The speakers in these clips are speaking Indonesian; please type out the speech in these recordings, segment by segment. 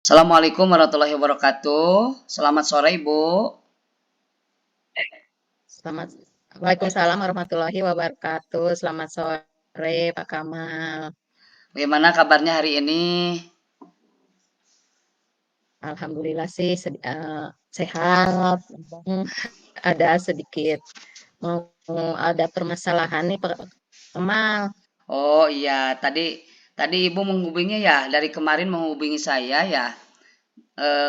Assalamualaikum warahmatullahi wabarakatuh. Selamat sore, Ibu. Selamat Waalaikumsalam warahmatullahi wabarakatuh. Selamat sore, Pak Kamal. Bagaimana kabarnya hari ini? Alhamdulillah sih sehat. Hmm, Ada sedikit mau ada permasalahan nih, Pak Kamal. Oh iya, tadi Ibu menghubunginya ya, dari kemarin menghubungi saya ya.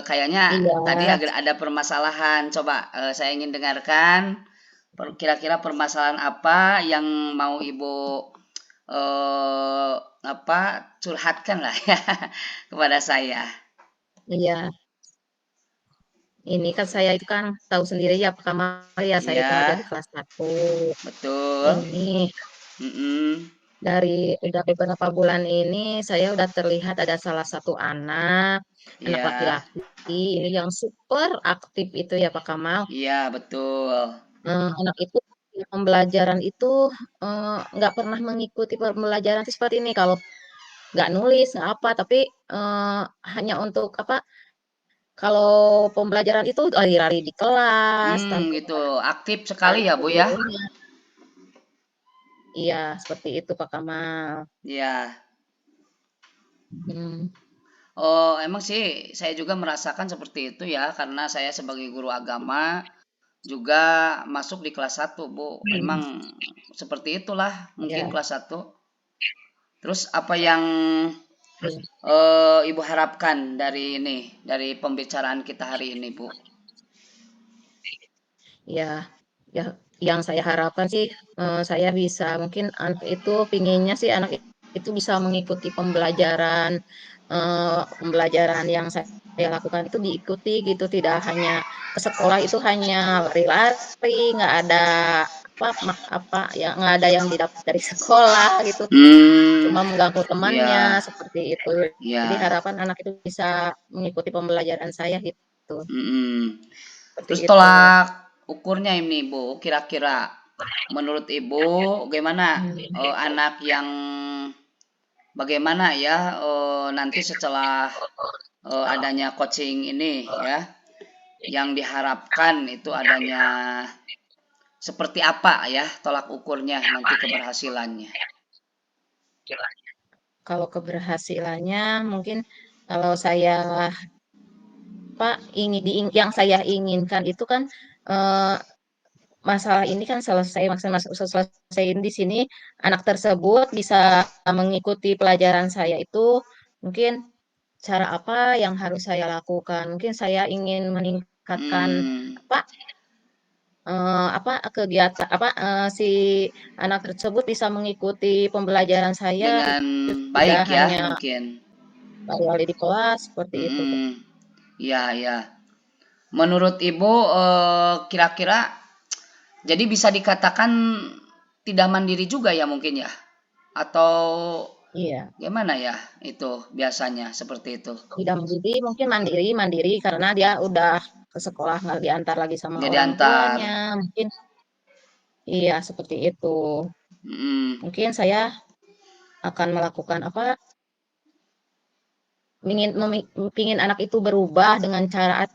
Kayaknya Iya, tadi agak ada permasalahan. Coba saya ingin dengarkan kira-kira permasalahan apa yang mau Ibu eh, apa curhatkan lah ya kepada saya. iya. Ini kan saya itu kan tahu sendiri ya, Pak Kamal ya, saya itu ngajar Iya, di kelas 1. betul. Ini Mm-mm. dari udah beberapa bulan ini saya udah terlihat ada salah satu anak Iya, laki-laki ini yang super aktif itu ya Pak Kamal. iya betul. Anak itu di pembelajaran itu nggak pernah mengikuti pembelajaran itu seperti ini. Kalau nggak nulis, nggak apa, tapi hanya untuk apa? Kalau pembelajaran itu lari-lari di kelas tanpa Gitu. Aktif sekali ya, Bu ya? gurunya. Iya, seperti itu Pak Kamal. Iya. Hmm, Oh, emang sih saya juga merasakan seperti itu ya, karena saya sebagai guru agama juga masuk di kelas 1, Bu. Memang seperti itulah mungkin ya. kelas 1. Terus apa yang Iya. Ibu harapkan dari ini, dari pembicaraan kita hari ini, Bu? Ya, ya, yang saya harapkan sih saya bisa mungkin anak itu pinginnya sih anak itu bisa mengikuti pembelajaran yang saya lakukan itu diikuti gitu, tidak hanya ke sekolah itu hanya lari-lari, nggak ada apa ya nggak ada yang didapat dari sekolah gitu, Hmm, cuma mengganggu temannya ya, seperti itu. Jadi ya. harapan anak itu bisa mengikuti pembelajaran saya gitu, Mm-mm. seperti Terus itu. tolak ukurnya ini, Bu, kira-kira menurut Ibu gimana Hmm. anak yang bagaimana ya nanti setelah adanya coaching ini ya, yang diharapkan itu adanya seperti apa ya tolak ukurnya nanti keberhasilannya. Kalau keberhasilannya mungkin kalau saya Pak yang saya inginkan itu kan eh, masalah ini kan selesaiin di sini anak tersebut bisa mengikuti pelajaran saya itu mungkin cara apa yang harus saya lakukan? Mungkin saya ingin meningkatkan Hmm, apa apa kegiatan apa si anak tersebut bisa mengikuti pembelajaran saya dengan gitu, tidak baik ya hanya mungkin. lari di kelas seperti itu. Ya, ya. Menurut Ibu kira-kira jadi bisa dikatakan tidak mandiri juga ya mungkin ya? Atau Iya, gimana ya itu biasanya seperti itu? tidak mandiri, mungkin mandiri, mandiri karena dia udah ke sekolah nggak diantar lagi sama Nggak orang diantar. tuanya. Mungkin iya seperti itu. Mm, Mungkin saya akan melakukan apa? Pingin anak itu berubah dengan cara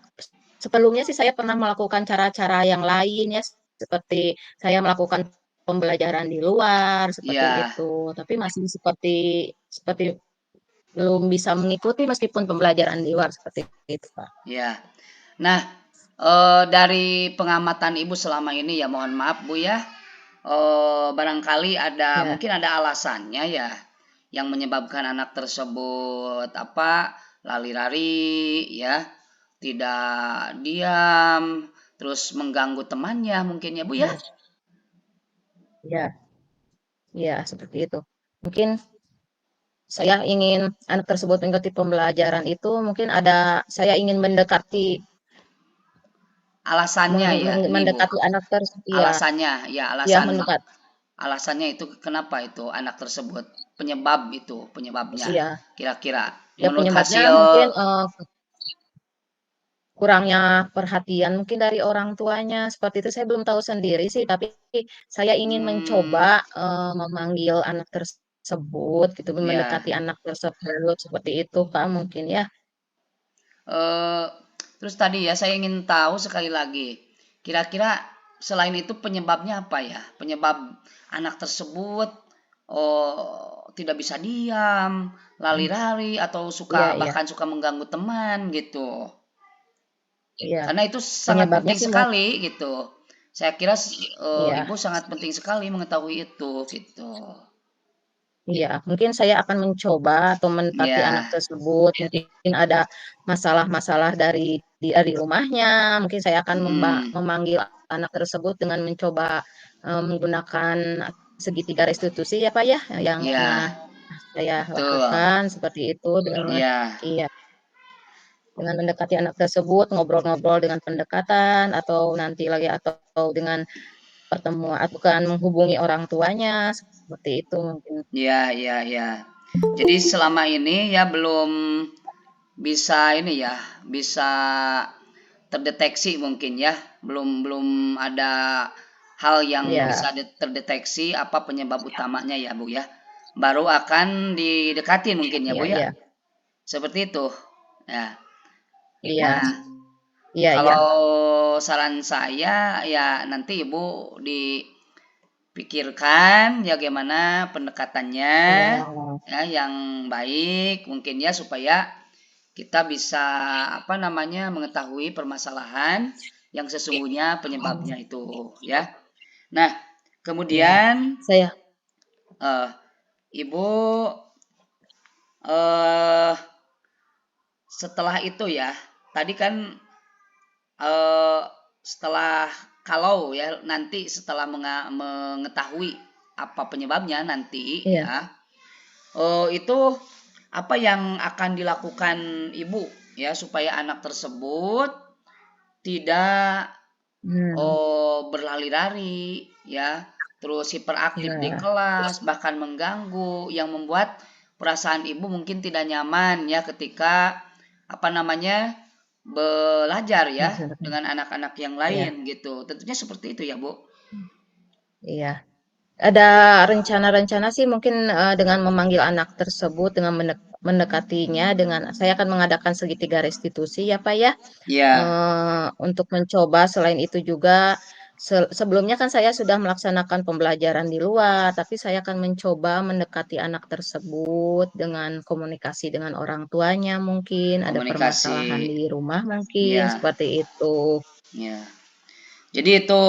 sebelumnya sih saya pernah melakukan cara-cara yang lain ya seperti saya melakukan pembelajaran di luar seperti ya, itu. Tapi masih seperti seperti belum bisa mengikuti meskipun pembelajaran di luar seperti itu, Pak. ya. Nah, dari pengamatan Ibu selama ini ya mohon maaf Bu ya, barangkali ada Ya. mungkin ada alasannya ya yang menyebabkan anak tersebut apa lari-lari ya, tidak diam, terus mengganggu temannya mungkin ya Bu ya. Ya. Ya. Ya, seperti itu. Mungkin saya ingin anak tersebut mengikuti pembelajaran itu, mungkin saya ingin Alasannya ya ini Bu, mendekati anak tersebut, ya, alasannya ya ya alasan mendekat, alasannya itu kenapa itu anak tersebut penyebab itu penyebabnya ya, kira-kira ya menurut penyebabnya hasil. mungkin kurangnya perhatian mungkin dari orang tuanya, seperti itu saya belum tahu sendiri sih, tapi saya ingin mencoba Hmm, memanggil anak tersebut, gitu, ya, mendekati anak tersebut, seperti itu, Pak, mungkin ya. Eh, terus tadi ya saya ingin tahu sekali lagi, kira-kira selain itu penyebabnya apa ya? Penyebab anak tersebut tidak bisa diam, Hmm, lari-lari atau iya suka iya bahkan suka mengganggu teman gitu. iya. Karena itu sangat Penyebabnya penting sih sekali gitu. Saya kira ibu iya. sangat penting sekali mengetahui itu gitu. Iya, mungkin saya akan mencoba atau mendekati anak Ya, tersebut. Mungkin ada masalah-masalah dari rumahnya. Mungkin saya akan mm, memanggil anak tersebut dengan mencoba menggunakan segitiga restitusi ya Pak ya, yang ya, pernah saya betul. lakukan seperti itu dengan Ya, iya, dengan mendekati anak tersebut, ngobrol-ngobrol dengan pendekatan atau nanti lagi atau dengan pertemuan atau bukan menghubungi orang tuanya seperti itu mungkin. ya, ya, ya. Jadi selama ini ya belum bisa ini ya, bisa terdeteksi mungkin ya, belum belum ada hal yang Ya, bisa terdeteksi apa penyebab utamanya ya Bu ya. Baru akan didekati mungkin ya iya, Bu ya, iya. seperti itu. Ya. Iya, Nah, iya, iya, kalau saran saya ya nanti Ibu dipikirkan ya gimana pendekatannya iya, ya yang baik mungkin ya supaya kita bisa apa namanya mengetahui permasalahan yang sesungguhnya penyebabnya itu ya. Nah, iya. kemudian Saya, eh, Ibu eh setelah itu ya, tadi kan eh setelah kalau ya nanti setelah mengetahui apa penyebabnya nanti iya, ya, itu apa yang akan dilakukan ibu ya supaya anak tersebut tidak hmm, berlari-lari ya, terus hiperaktif di iya, kelas, bahkan mengganggu yang membuat perasaan ibu mungkin tidak nyaman ya ketika apa namanya belajar ya maksudnya, dengan anak-anak yang iya, lain gitu. Tentunya seperti itu ya, Bu. iya. Ada rencana-rencana sih mungkin dengan memanggil anak tersebut, dengan mendekatinya, dengan saya akan mengadakan segitiga restitusi ya Pak ya. Iya, Untuk mencoba selain itu juga sebelumnya kan saya sudah melaksanakan pembelajaran di luar, tapi saya akan mencoba mendekati anak tersebut dengan komunikasi dengan orang tuanya mungkin ada komunikasi. permasalahan di rumah mungkin Iya, seperti itu. iya. Jadi itu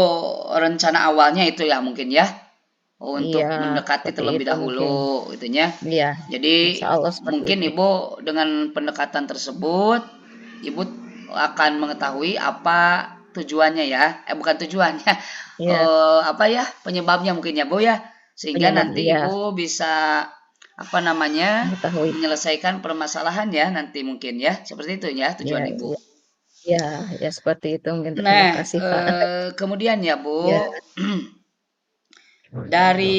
rencana awalnya itu ya mungkin ya. Iya, Untuk mendekati seperti terlebih itu mungkin. dahulu itunya. Iya, insya Jadi Allah seperti mungkin itu. Ibu dengan pendekatan tersebut Ibu akan mengetahui apa tujuannya ya. Bukan tujuannya. Iya, Apa ya penyebabnya mungkin ya Bu ya. Sehingga penyebab nanti iya Ibu bisa apa namanya mengetahui. menyelesaikan permasalahan ya nanti mungkin ya. Seperti itu ya Iya, tujuan Ibu. iya, iya, ya seperti itu mungkin. Terima Nah, kasih Pak. kemudian ya Ya, Bu, dari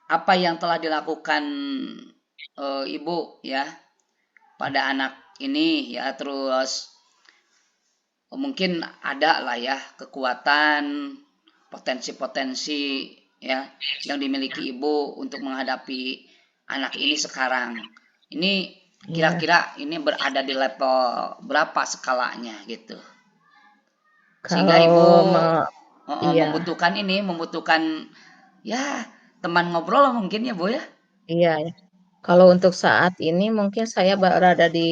apa yang telah dilakukan ibu ya pada anak ini ya terus mungkin ada lah ya kekuatan potensi-potensi ya yang dimiliki ibu untuk menghadapi anak ini sekarang ini iya. kira-kira ini berada di level berapa skalanya gitu sehingga Kalau ibu me- iya, membutuhkan ya teman ngobrol mungkin ya bu ya. iya. Kalau untuk saat ini mungkin saya berada di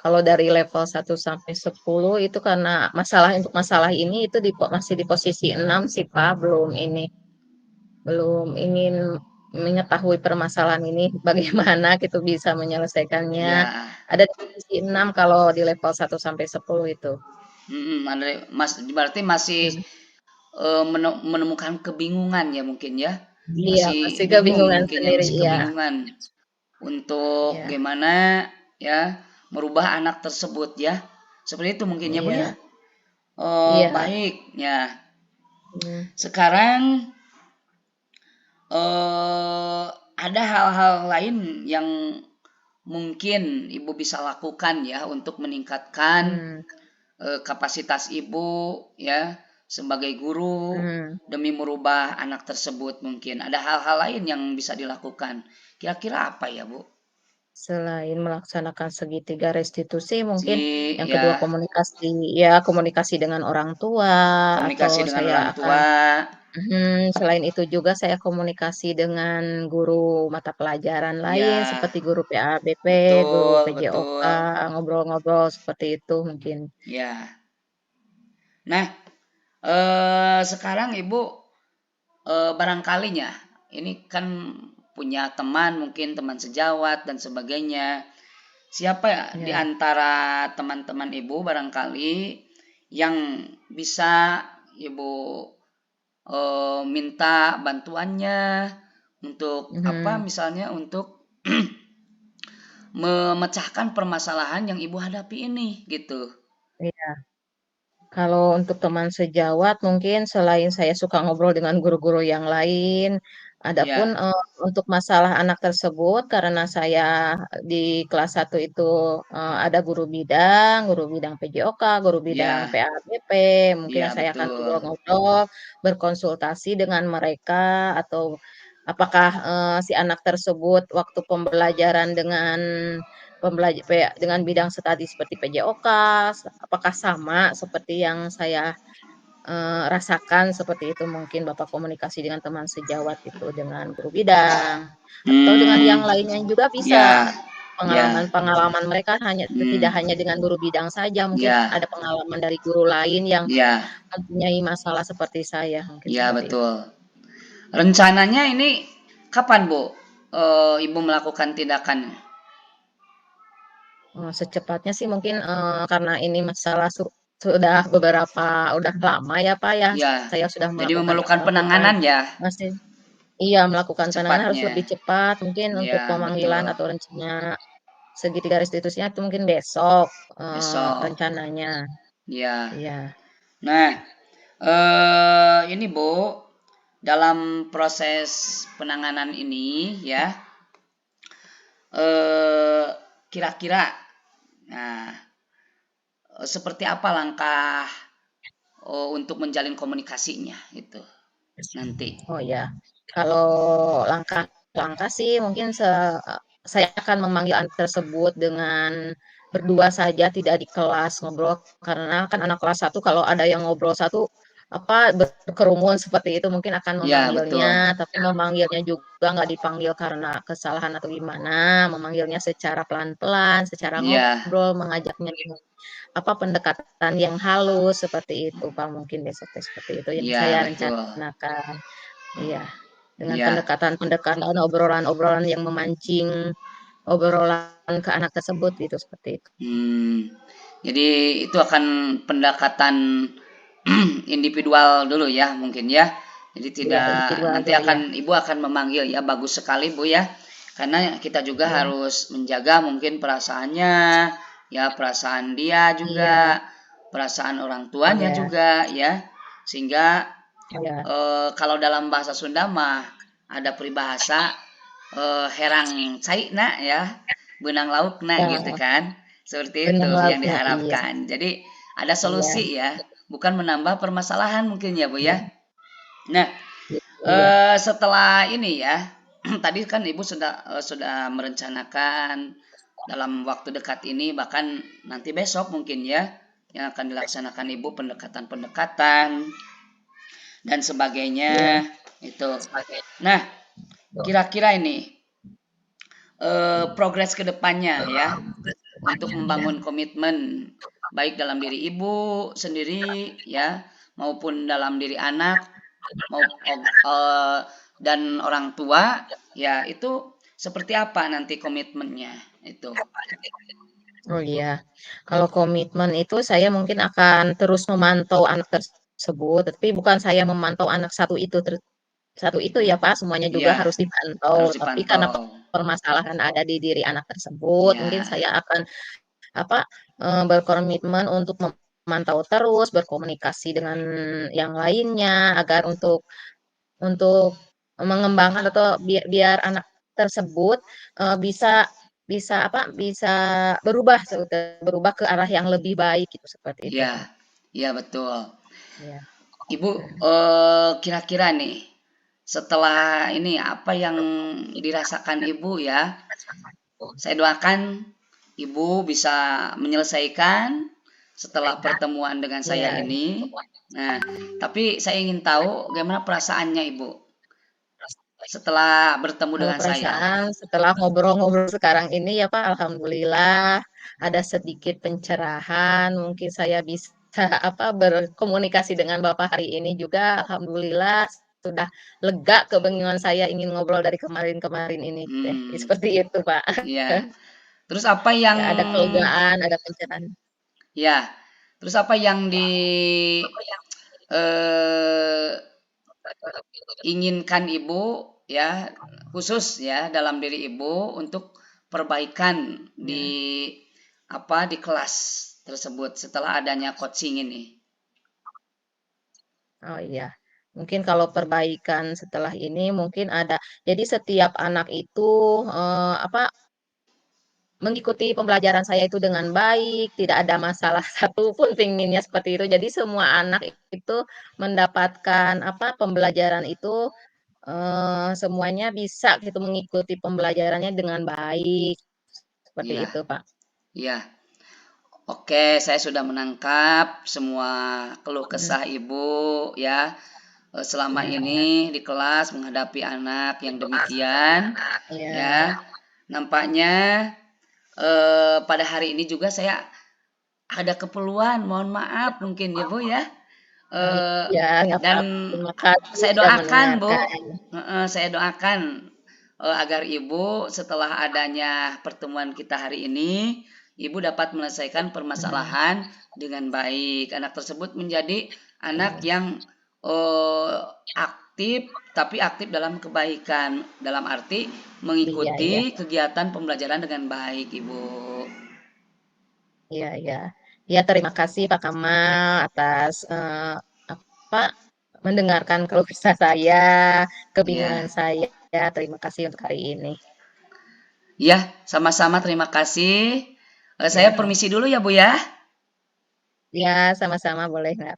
kalau dari level 1 sampai 10 itu karena untuk masalah ini itu masih di posisi 6 sih Pak, belum ingin mengetahui permasalahan ini bagaimana gitu bisa menyelesaikannya. Ya. Ada di posisi 6 kalau di level 1 sampai 10 itu. Berarti masih menemukan kebingungan ya mungkin ya. Iya, Masih masih bingung kebingungan mungkin ya, sendiri masih ya. kebingungan untuk Iya, gimana ya merubah anak tersebut ya. Seperti itu mungkin ya Bu ya. iya, iya. Baik ya. Hmm, Sekarang ada hal-hal lain yang mungkin Ibu bisa lakukan ya untuk meningkatkan hmm, kapasitas ibu ya sebagai guru hmm. demi merubah anak tersebut mungkin ada hal-hal lain yang bisa dilakukan kira-kira apa ya Bu? Selain melaksanakan segitiga restitusi, mungkin yang kedua Ya, komunikasi dengan orang tua, atau komunikasi dengan saya orang akan tua. selain itu juga saya komunikasi dengan guru mata pelajaran lain Ya, seperti guru PABP, guru betul, PJOK, betul. ngobrol-ngobrol seperti itu mungkin. Ya. Nah, sekarang Ibu barangkalinya ini kan punya teman, mungkin teman sejawat dan sebagainya. Siapa ya di Ya. antara teman-teman Ibu barangkali yang bisa Ibu minta bantuannya untuk apa, Mhm. misalnya untuk memecahkan permasalahan yang Ibu hadapi ini gitu. Iya. Kalau untuk teman sejawat mungkin selain saya suka ngobrol dengan guru-guru yang lain, adapun, Ya, untuk masalah anak tersebut karena saya di kelas 1 itu, ada guru bidang PJOK, guru bidang ya, PABP, mungkin iya saya akan betul. ngobrol-ngobrol, berkonsultasi dengan mereka atau apakah, si anak tersebut waktu pembelajaran dengan dengan bidang tadi seperti PJOK, apakah sama seperti yang saya, rasakan seperti itu mungkin Bapak komunikasi dengan teman sejawat itu, dengan guru bidang, atau dengan yang Hmm, lainnya juga bisa. ya, ya, Pengalaman-pengalaman mereka tidak hmm, hanya dengan guru bidang saja, mungkin ya, ada pengalaman dari guru lain yang ya, mempunyai masalah seperti saya, mungkin ya seperti itu. betul. Rencananya ini kapan Bu? Ibu melakukan tindakan? Secepatnya sih mungkin, karena ini masalah sudah udah lama ya, Pak, ya, Ya, saya sudah jadi melakukan memerlukan melakukan penanganan ya masih iya, melakukan penanganan harus secepatnya. lebih cepat, mungkin untuk Ya, pemanggilan betul. atau rencana segitiga restitusinya itu mungkin besok, Besok. rencananya, Ya. iya. Nah, ini Bu, dalam proses penanganan ini ya, eh kira-kira, nah, seperti apa langkah untuk menjalin komunikasinya itu nanti? Oh ya, kalau langkah-langkah sih mungkin saya akan memanggil anak tersebut dengan berdua saja, tidak di kelas ngobrol, karena kan anak kelas 1 kalau ada yang ngobrol satu apa, berkerumun seperti itu mungkin akan Ya, betul. memanggilnya, tapi memanggilnya juga nggak dipanggil karena kesalahan atau gimana, memanggilnya secara pelan-pelan, secara Iya, ngobrol, mengajaknya dengan apa, pendekatan yang halus, seperti itu, Pak, mungkin besok teh seperti itu yang iya, saya betul. rencanakan. Iya, dengan Iya. pendekatan-pendekatan, obrolan-obrolan yang memancing obrolan ke anak tersebut gitu, seperti itu. Hmm, jadi itu akan pendekatan individual dulu ya mungkin ya. Jadi Iya, tidak individual nanti dulu ya. akan Ibu akan memanggil ya, bagus sekali Bu ya. Karena kita juga Iya harus menjaga mungkin perasaannya, ya perasaan dia iya juga, perasaan orang tuanya iya juga ya. Sehingga iya kalau dalam bahasa Sunda mah ada peribahasa herang caina ya, benang laukna gitu iya, kan. Seperti itu benang yang lautnya, iya diharapkan. Jadi ada iya solusi ya, bukan menambah permasalahan mungkin ya Bu ya. iya, Nah, gitu ya. setelah ini ya, tadi kan Ibu sudah merencanakan dalam waktu dekat ini, bahkan nanti besok mungkin ya, yang akan dilaksanakan Ibu pendekatan-pendekatan dan Iya, sebagainya itu. Nah, kira-kira ini progres ke depannya ya untuk membangun komitmen baik dalam diri ibu sendiri ya maupun dalam diri anak mau dan orang tua ya itu seperti apa nanti komitmennya itu. oh iya. Kalau komitmen itu saya mungkin akan terus memantau anak tersebut, tapi bukan saya memantau anak satu itu ya Pak, semuanya juga Iya, harus dipantau. harus Tapi karena dipantau. permasalahan ada di diri anak tersebut, mungkin Ya, saya akan apa, berkomitmen untuk memantau terus, berkomunikasi dengan yang lainnya agar untuk mengembangkan atau biar anak tersebut, bisa bisa apa, bisa berubah ke arah yang lebih baik gitu, seperti itu, iya, Pak. iya betul. Iya. Ibu kira-kira nih setelah ini apa yang dirasakan ibu ya Saya doakan Ibu bisa menyelesaikan setelah pertemuan dengan saya Iya, ini. Nah, tapi saya ingin tahu bagaimana perasaannya Ibu setelah bertemu kalau dengan saya. perasaan setelah ngobrol-ngobrol sekarang ini ya Pak, alhamdulillah ada sedikit pencerahan. Mungkin saya bisa apa berkomunikasi dengan Bapak hari ini juga. Alhamdulillah sudah lega kebingungan saya ingin ngobrol dari kemarin-kemarin ini teh. Hmm, Seperti itu Pak. ya. Terus apa yang Ya ada kelegaan, ada pencerahan. ya, terus apa yang eh, inginkan Ibu ya, khusus ya dalam diri Ibu untuk perbaikan di Ya. di kelas tersebut setelah adanya coaching ini. Oh iya. Mungkin kalau perbaikan setelah ini mungkin ada. Jadi setiap anak itu apa mengikuti pembelajaran saya itu dengan baik, tidak ada masalah satupun pinginnya seperti itu. Jadi semua anak itu mendapatkan apa pembelajaran itu semuanya bisa gitu mengikuti pembelajarannya dengan baik. Seperti Iya, itu, Pak. iya. Oke, saya sudah menangkap semua keluh Hmm, kesah Ibu ya. Selama ini di kelas menghadapi anak yang demikian ya, ya. Nampaknya pada hari ini juga saya ada keperluan, mohon maaf mungkin ya Bu ya. oh, Eh, ya, nggak dan apa-apa. Terima kasih saya sudah doakan Bu, mendengarkan. saya doakan agar Ibu setelah adanya pertemuan kita hari ini, Ibu dapat menyelesaikan Hmm, permasalahan dengan baik. Anak tersebut menjadi anak yang eh, aktif, tapi aktif dalam kebaikan, dalam arti iya, iya. mengikuti kegiatan pembelajaran dengan baik, Ibu. Iya, iya. Ya, terima kasih Pak Kamal atas apa mendengarkan keluh kesah saya, kebingungan Ya, saya. Terima kasih untuk hari ini. ya, sama-sama terima kasih. Saya Ya, permisi dulu ya, Bu ya. ya sama-sama boleh nggak?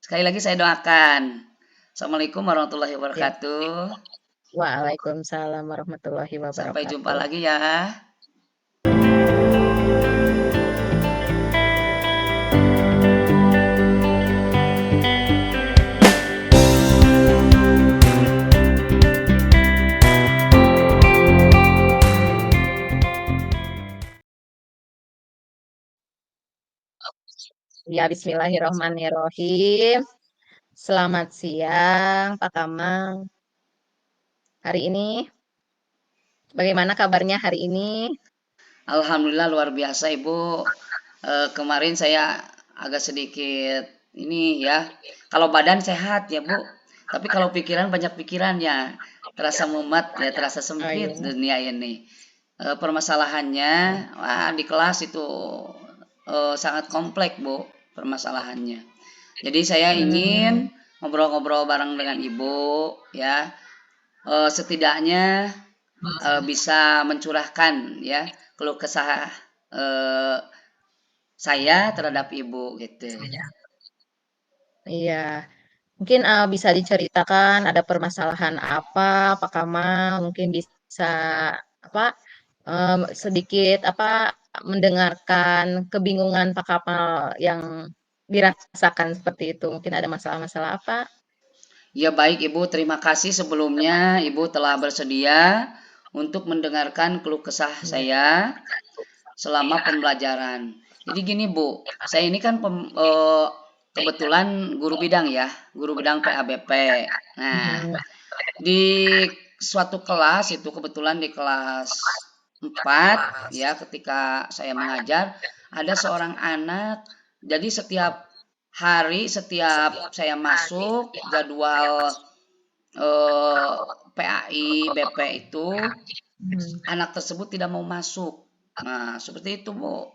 Sekali lagi saya doakan. Assalamualaikum warahmatullahi Ya, wabarakatuh. Waalaikumsalam warahmatullahi Sampai jumpa wabarakatuh. lagi ya. Ya, Bismillahirrahmanirrahim. Selamat siang, Pak Kamal. Hari ini, bagaimana kabarnya hari ini? Alhamdulillah luar biasa Ibu. Kemarin saya agak sedikit ini ya. Kalau badan sehat ya Bu. Tapi kalau pikiran banyak pikiran ya. Terasa mumet ya, terasa Oh iya. sempit dunia ini. Permasalahannya, wah di kelas itu sangat kompleks Bu permasalahannya. Jadi saya ingin Hmm, ngobrol-ngobrol bareng dengan Ibu ya. Setidaknya bisa mencurahkan ya keluh kesah eh, saya terhadap Ibu gitu. iya. Mungkin bisa diceritakan ada permasalahan apa, Pak Kamal? Mungkin bisa apa sedikit apa mendengarkan kebingungan Pak Kamal yang dirasakan seperti itu. Mungkin ada masalah-masalah apa? Ya baik Ibu, terima kasih sebelumnya Ibu telah bersedia untuk mendengarkan keluh kesah Ya. saya selama pembelajaran. Jadi gini Bu, saya ini kan kebetulan guru bidang ya, guru bidang PABP. Nah, Mhm. di suatu kelas itu kebetulan di kelas 4 ya ketika saya mengajar ada seorang anak jadi setiap hari setiap saya masuk jadwal eh, PAI BP itu Hmm. anak tersebut tidak mau masuk. Nah, seperti itu, Bu.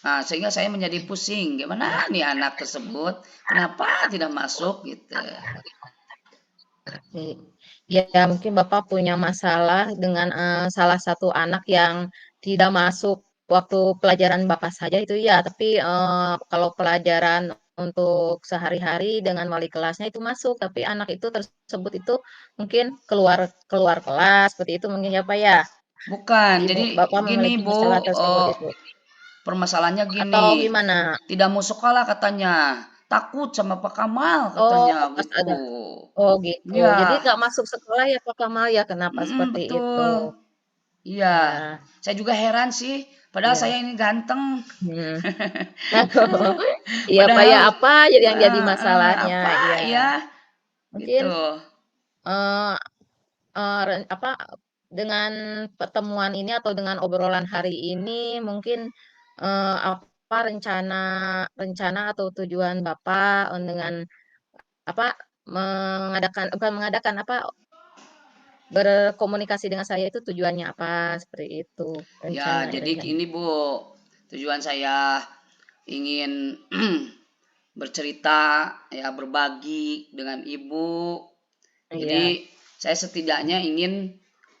Nah, sehingga saya menjadi pusing, gimana nih anak tersebut, kenapa tidak masuk gitu. I- Ya, mungkin Bapak punya masalah dengan salah satu anak yang tidak masuk waktu pelajaran Bapak saja itu ya, tapi kalau pelajaran untuk sehari-hari dengan wali kelasnya itu masuk, tapi anak itu tersebut itu mungkin keluar keluar kelas seperti itu mungkin ya Pak ya. bukan. Ibu Jadi Bapak gini memiliki Bu, masalah tersebut itu? permasalahannya Atau gini, gimana? tidak mau sekolah katanya, takut sama Pak Kamal Oh, katanya pas gitu. ada oh gitu. Jadi Ya, nggak masuk sekolah ya Pak Kamal ya? Kenapa seperti itu? betul. Iya, Ya, saya juga heran sih, padahal ya. saya ini ganteng. Hmm. Iya Pak ya, Padahal apa jadi yang jadi masalahnya? apa Iya, ya mungkin gitu. eh apa dengan pertemuan ini atau dengan obrolan hari ini mungkin apa rencana rencana atau tujuan Bapak dengan apa mengadakan bukan mengadakan apa berkomunikasi dengan saya itu tujuannya apa seperti itu Ya, rencana jadi rencana. ini Bu, tujuan saya ingin bercerita, ya berbagi dengan Ibu. Iya, Jadi saya setidaknya ingin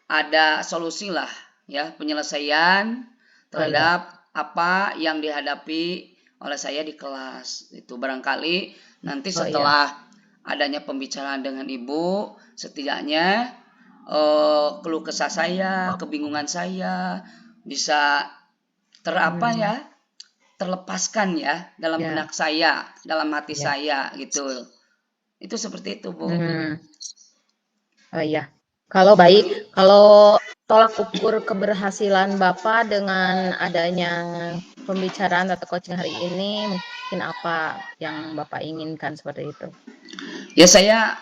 ada solusi lah, ya penyelesaian oh iya, terhadap apa yang dihadapi oleh saya di kelas. Itu barangkali nanti oh iya, setelah adanya pembicaraan dengan Ibu, setidaknya keluh kesah saya, kebingungan saya bisa terapa hmm, ya, terlepaskan ya dalam ya, benak saya, dalam hati ya, saya gitu. Itu seperti itu, Bu. hmm, oh iya. Kalau baik, kalau tolak ukur keberhasilan Bapak dengan adanya pembicaraan atau coaching hari ini, mungkin apa yang Bapak inginkan seperti itu? Ya saya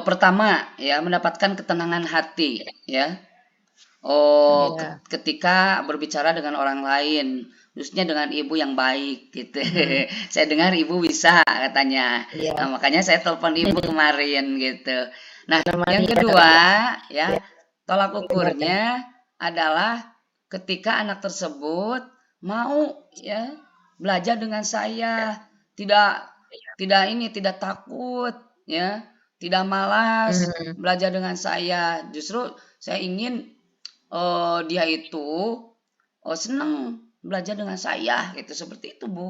pertama ya mendapatkan ketenangan hati ya. Iya, Ketika berbicara dengan orang lain, khususnya dengan ibu yang baik gitu. hmm, Saya dengar ibu bisa katanya. iya, Nah, makanya saya telepon ibu kemarin gitu. Nah, yang menemani ya, kedua iya, ya, iya, tolak gimana? ukurnya adalah ketika anak tersebut mau ya belajar dengan saya, tidak tidak ini tidak takut ya, tidak malas Hmm, belajar dengan saya. Justru saya ingin dia itu, seneng belajar dengan saya gitu, seperti itu, Bu.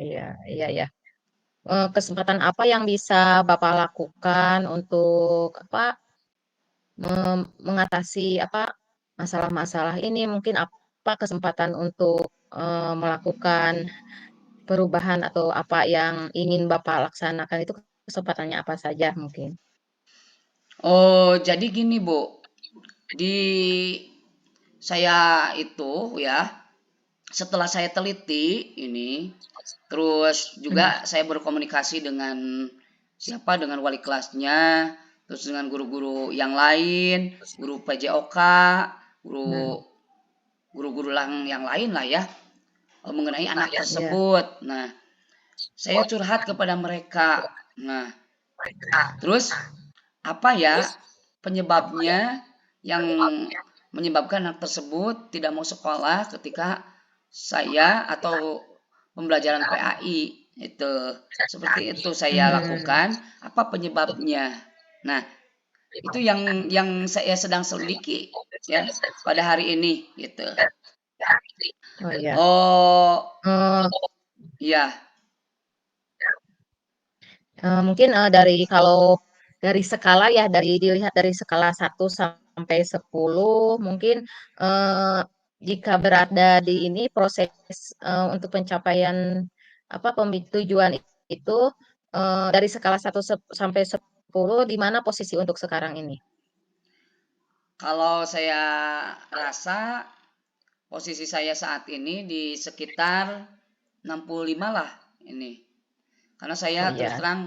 iya, iya, ya. Kesempatan apa yang bisa Bapak lakukan untuk apa mengatasi apa masalah-masalah ini? Mungkin apa kesempatan untuk melakukan perubahan atau apa yang ingin Bapak laksanakan itu kesempatannya apa saja mungkin? Oh, jadi gini, Bu, di saya itu ya, setelah saya teliti ini, terus Mhm, juga saya berkomunikasi dengan siapa, dengan wali kelasnya, terus dengan guru-guru yang lain, guru PJOK, mhm, guru guru-guru yang lain lah ya, mengenai anak iya, tersebut. Nah, saya curhat kepada mereka. Nah, terus apa ya penyebabnya yang menyebabkan anak tersebut tidak mau sekolah ketika saya atau pembelajaran PAI itu seperti itu saya mhm, lakukan, apa penyebabnya. Nah, itu yang saya sedang selidiki ya pada hari ini gitu. oh iya, Oh, eee iya. Mungkin, dari kalau dari skala ya, dari dilihat dari skala 1 sampai 10 mungkin, eee, jika berada di ini proses, untuk pencapaian apa, tujuan itu, dari skala 1 sampai 10 di mana posisi untuk sekarang ini? Kalau saya rasa posisi saya saat ini di sekitar 65 lah ini. Karena Oh saya terus iya, terang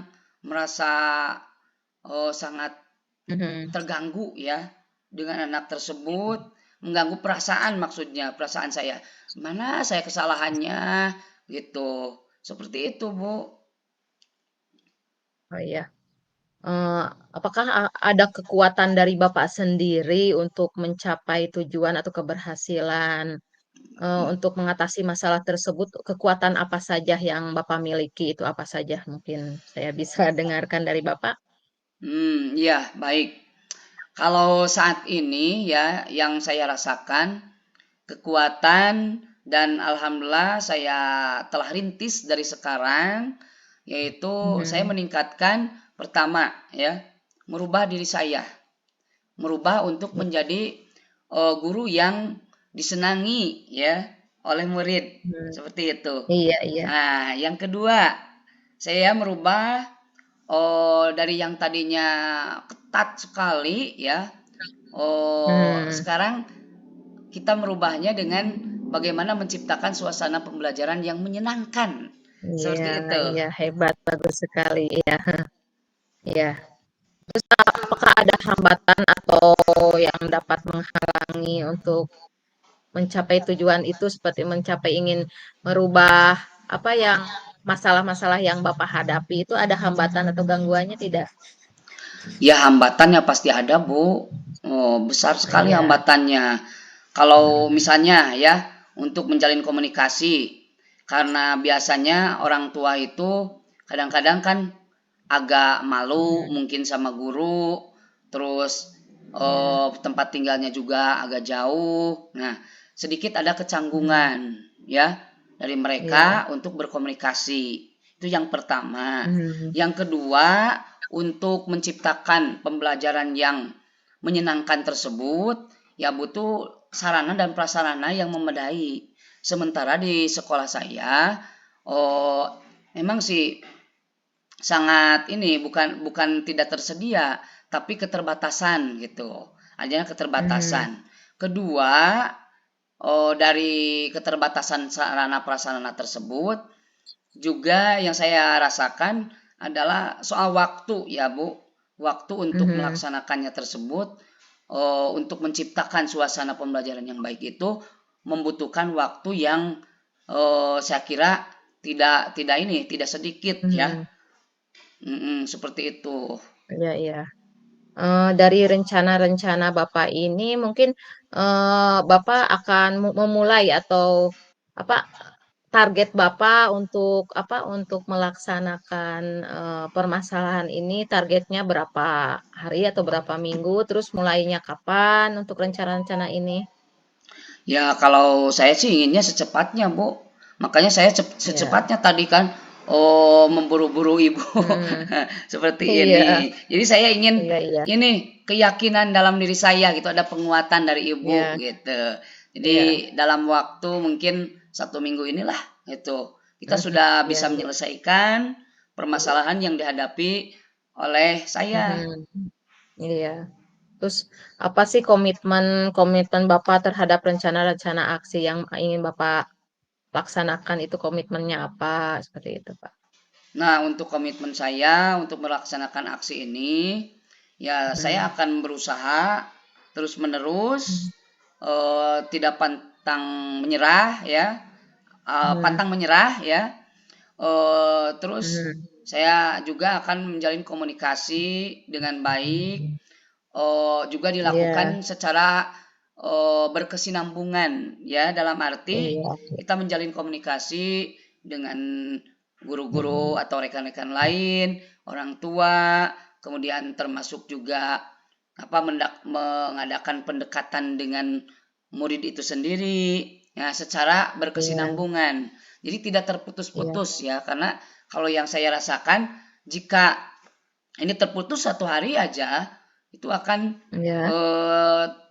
merasa sangat mhm, terganggu ya dengan anak tersebut, mengganggu perasaan maksudnya, perasaan saya. Mana saya kesalahannya gitu. Seperti itu, Bu. oh iya. Eee, apakah ada kekuatan dari Bapak sendiri untuk mencapai tujuan atau keberhasilan? Untuk mengatasi masalah tersebut, kekuatan apa saja yang Bapak miliki itu apa saja? Mungkin saya bisa dengarkan dari Bapak? Iya, baik. Kalau saat ini ya yang saya rasakan kekuatan dan alhamdulillah saya telah rintis dari sekarang yaitu saya Mhm, meningkatkan pertama ya merubah diri saya, merubah untuk iya, menjadi guru yang disenangi ya oleh murid, Hmm. seperti itu. Iya, iya. Nah, yang kedua, saya merubah dari yang tadinya ketat sekali ya, Hmm. sekarang kita merubahnya dengan bagaimana menciptakan suasana pembelajaran yang menyenangkan. Iya, Seperti itu. iya, hebat, bagus sekali. Iya, iya. Terus apakah ada hambatan atau yang dapat menghalangi untuk mencapai tujuan itu seperti mencapai ingin merubah apa yang masalah-masalah yang Bapak hadapi itu ada hambatan atau gangguannya tidak? Ya hambatannya pasti ada, Bu. Oh, besar sekali Iya. hambatannya. Kalau misalnya ya untuk menjalin komunikasi, karena biasanya orang tua itu kadang-kadang kan agak malu Hmm. mungkin sama guru, terus Iya. tempat tinggalnya juga agak jauh. Nah, sedikit ada Hmm. kecanggungan ya dari Iya. mereka untuk berkomunikasi. Itu yang pertama. Hmm. Yang kedua, untuk menciptakan pembelajaran yang menyenangkan tersebut, ya butuh sarana dan prasarana yang memadai. Sementara di sekolah saya, oh, memang sih sangat ini bukan bukan tidak tersedia, tapi keterbatasan gitu. Adanya Hmm. keterbatasan. Kedua, dari keterbatasan sarana prasarana tersebut, juga yang saya rasakan adalah soal waktu ya Bu. Waktu untuk Hmm. melaksanakannya tersebut, untuk menciptakan suasana pembelajaran yang baik itu membutuhkan waktu yang saya kira tidak sedikit ya. Hmm. Seperti itu. Iya, iya. Dari rencana-rencana Bapak ini mungkin Bapak akan memulai atau apa target Bapak untuk apa untuk melaksanakan permasalahan ini targetnya berapa hari atau berapa minggu, terus mulainya kapan untuk rencana-rencana ini? Ya kalau saya sih inginnya secepatnya Bu. Makanya saya Ya, secepatnya tadi kan memburu-buru ibu hmm, seperti iya, ini. Jadi saya ingin iya, iya, ini keyakinan dalam diri saya gitu, ada penguatan dari ibu iya, gitu. Jadi iya, dalam waktu mungkin 1 minggu inilah itu kita hmm, sudah iya, bisa iya, menyelesaikan permasalahan yang dihadapi oleh saya. hmm, iya. Terus apa sih komitmen komitmen Bapak terhadap rencana-rencana aksi yang ingin Bapak laksanakan itu komitmennya apa? Seperti itu, Pak. Nah, untuk komitmen saya untuk melaksanakan aksi ini, ya saya Hmm. akan berusaha terus-menerus, tidak pantang menyerah ya, Hmm. pantang menyerah ya. Terus Hmm. saya juga akan menjalin komunikasi dengan baik, juga Iya, dilakukan secara berkesinambungan ya, dalam arti iya, kita menjalin komunikasi dengan guru-guru atau rekan-rekan lain, orang tua, kemudian termasuk juga apa mengadakan pendekatan dengan murid itu sendiri ya secara iya, berkesinambungan. Jadi tidak iya, terputus-putus ya, karena kalau yang saya rasakan jika ini terputus 1 hari aja itu akan iya,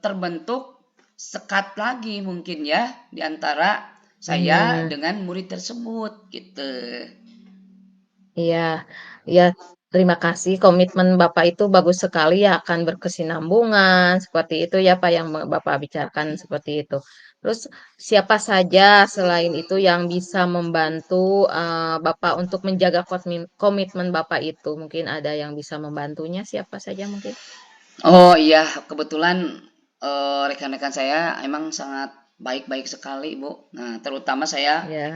terbentuk sekat lagi mungkin ya di antara saya hmm, dengan murid tersebut gitu. iya, iya. Terima kasih. Komitmen Bapak itu bagus sekali ya, akan berkesinambungan seperti itu ya, Pak, yang Bapak bicarakan seperti itu. Terus siapa saja selain itu yang bisa membantu Bapak untuk menjaga komitmen Bapak itu? Mungkin ada yang bisa membantunya, siapa saja mungkin? Oh iya, kebetulan rekan-rekan saya emang sangat baik-baik sekali, Bu. Nah, terutama saya Ya.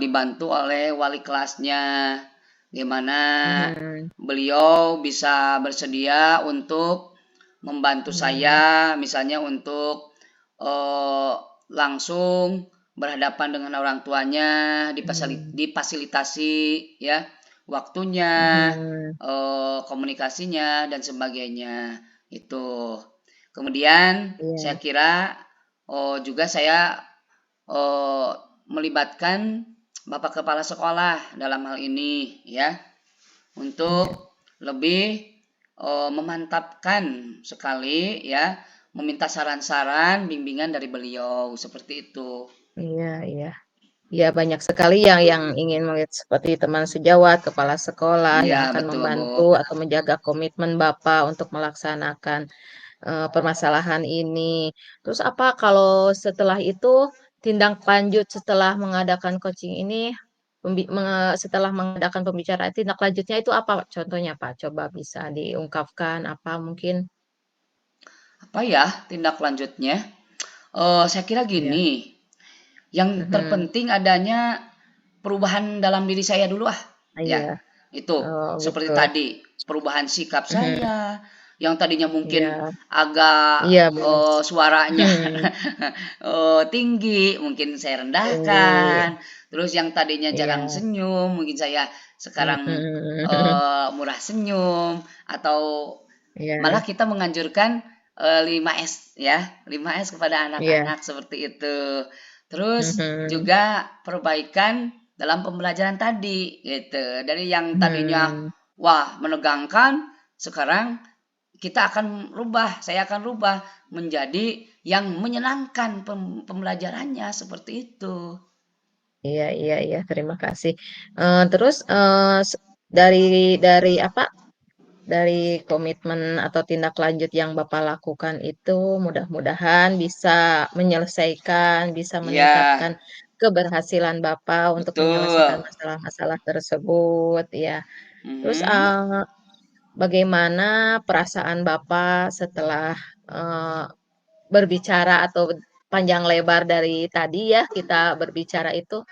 dibantu oleh wali kelasnya, di mana Mhm. beliau bisa bersedia untuk membantu Hmm. saya, misalnya untuk eh, langsung berhadapan dengan orang tuanya, Hmm. difasilitasi ya waktunya, Mhm. komunikasinya dan sebagainya itu. Kemudian saya Iya. kira juga saya eh, melibatkan Bapak Kepala Sekolah dalam hal ini ya Iya. untuk lebih memantapkan sekali ya meminta saran-saran, bimbingan dari beliau seperti itu. Iya, iya. Ya, banyak sekali yang ingin melihat seperti teman sejawat, kepala sekolah Iya, yang akan betul, Bu. membantu atau menjaga komitmen Bapak untuk melaksanakan permasalahan ini. Terus apa kalau setelah itu tindak lanjut setelah mengadakan coaching ini, setelah mengadakan pembicaraan, tindak lanjutnya itu apa contohnya Pak? Coba bisa diungkapkan apa mungkin? Apa ya tindak lanjutnya? Saya kira Ya. gini, yang Mhm. terpenting adanya perubahan dalam diri saya dulu ah, Ah, ya. iya. Itu Oh seperti gitu. tadi, perubahan sikap Mhm. saya yang tadinya mungkin Iya. agak Iya benar. suaranya Mhm. tinggi, mungkin saya Tinggi. rendahkan. Terus yang tadinya jarang Iya. senyum, mungkin saya sekarang Mhm. murah senyum atau malah Iya. kita menganjurkan 5S ya, 5S kepada Iya. anak-anak seperti itu. Terus Mhm. juga perbaikan dalam pembelajaran tadi gitu. Dari yang tadinya Mhm. wah menegangkan, sekarang kita akan rubah, saya akan rubah menjadi yang menyenangkan pembelajarannya seperti itu. Iya, iya, iya, terima kasih. Terus, dari apa, dari komitmen atau tindak lanjut yang Bapak lakukan itu mudah-mudahan bisa menyelesaikan, bisa meningkatkan Iya, keberhasilan Bapak untuk menyelesaikan betul. masalah-masalah tersebut, ya. Terus, Mhm. bagaimana perasaan Bapak setelah, eee, berbicara atau panjang lebar dari tadi ya, kita berbicara itu,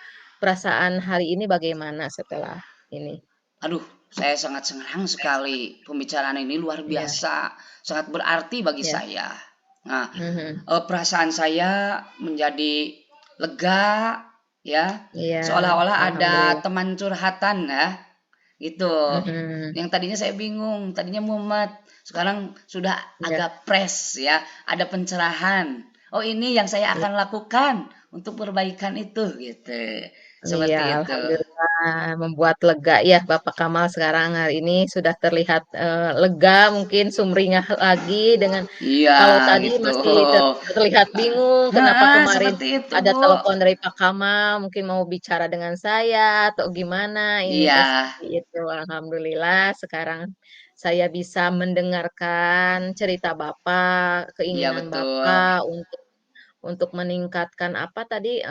perasaan hari ini bagaimana setelah ini? Aduh, saya sangat senang sekali. Pembicaraan ini luar Iya, biasa, sangat berarti bagi iya, saya. Nah, mhm, perasaan saya menjadi lega, ya, iya, seolah-olah ada alhamdulillah, teman curhatan ya, gitu. mhm, Yang tadinya saya bingung, tadinya mumet, sekarang sudah iya, agak fresh ya, ada pencerahan. Oh, ini yang saya iya. akan lakukan untuk perbaikan itu, gitu. Iya, Seperti itu. alhamdulillah membuat lega ya Bapak Kamal sekarang hari ini sudah terlihat, lega mungkin sumringah lagi dengan Iya, kalau tadi gitu. masih terlihat bingung kenapa Heeh, kemarin seperti itu, ada Bu. telepon dari Pak Kamal mungkin mau bicara dengan saya atau gimana ini Iya, teh seperti itu. Alhamdulillah sekarang saya bisa mendengarkan cerita Bapak, iya keinginan betul. Bapak untuk meningkatkan apa tadi,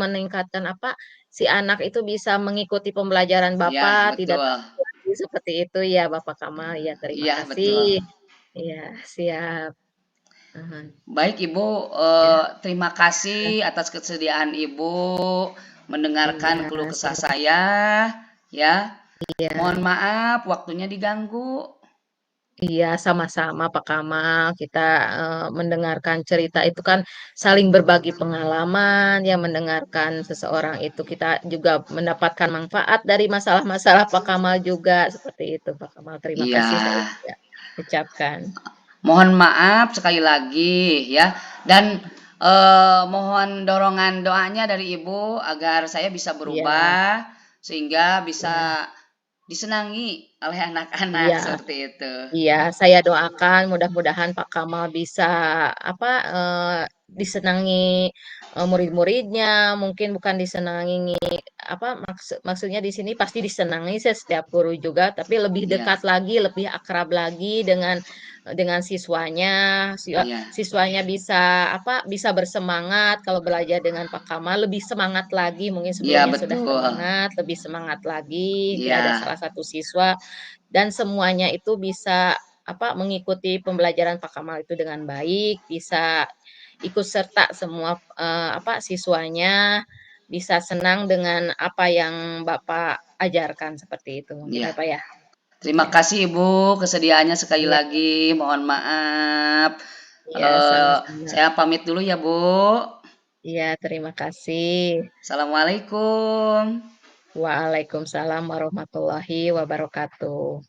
meningkatkan apa, si anak itu bisa mengikuti pembelajaran Iya, Bapak, tidak betul. lagi seperti itu ya Bapak Kamal, ya terima Iya, betul. kasih. Iya, siap, mhm, Baik, Ibu, ya, terima kasih atas kesediaan Ibu mendengarkan iya, keluh kesah siap, saya, ya. Mohon iya. maaf waktunya diganggu. Iya, sama-sama Pak Kamal. Kita, mendengarkan cerita itu kan saling berbagi pengalaman, ya mendengarkan seseorang itu kita juga mendapatkan manfaat dari masalah-masalah Pak Kamal juga, seperti itu Pak Kamal. Terima Iya. kasih saya ucapkan. Mohon maaf sekali lagi ya, dan mohon dorongan doanya dari Ibu agar saya bisa Iya, berubah sehingga iya, bisa disenangi oleh anak-anak iya. seperti itu. Iya, saya doakan mudah-mudahan Pak Kamal bisa apa, disenangi, murid-muridnya, mungkin bukan disenangi apa, maksudnya di sini pasti disenangi setiap guru juga, tapi lebih Iya, dekat lagi, lebih akrab lagi dengan siswanya, iya, siswanya bisa apa, bisa bersemangat kalau belajar dengan Pak Kamal, lebih semangat lagi, mungkin iya sebelumnya sudah betul. semangat, lebih semangat lagi, dia ada Iya, salah satu siswa dan semuanya itu bisa, apa, mengikuti pembelajaran Pak Kamal itu dengan baik, bisa ikut serta semua, apa, siswanya, bisa senang dengan apa yang Bapak ajarkan, seperti itu mungkin iya. ya, Pak, ya? Terima Iya, kasih Ibu kesediaannya sekali iya, lagi. Mohon maaf. iya, sama-sama. Saya pamit dulu ya Bu. Iya, terima kasih. Assalamualaikum. Waalaikumsalam warahmatullahi wabarakatuh.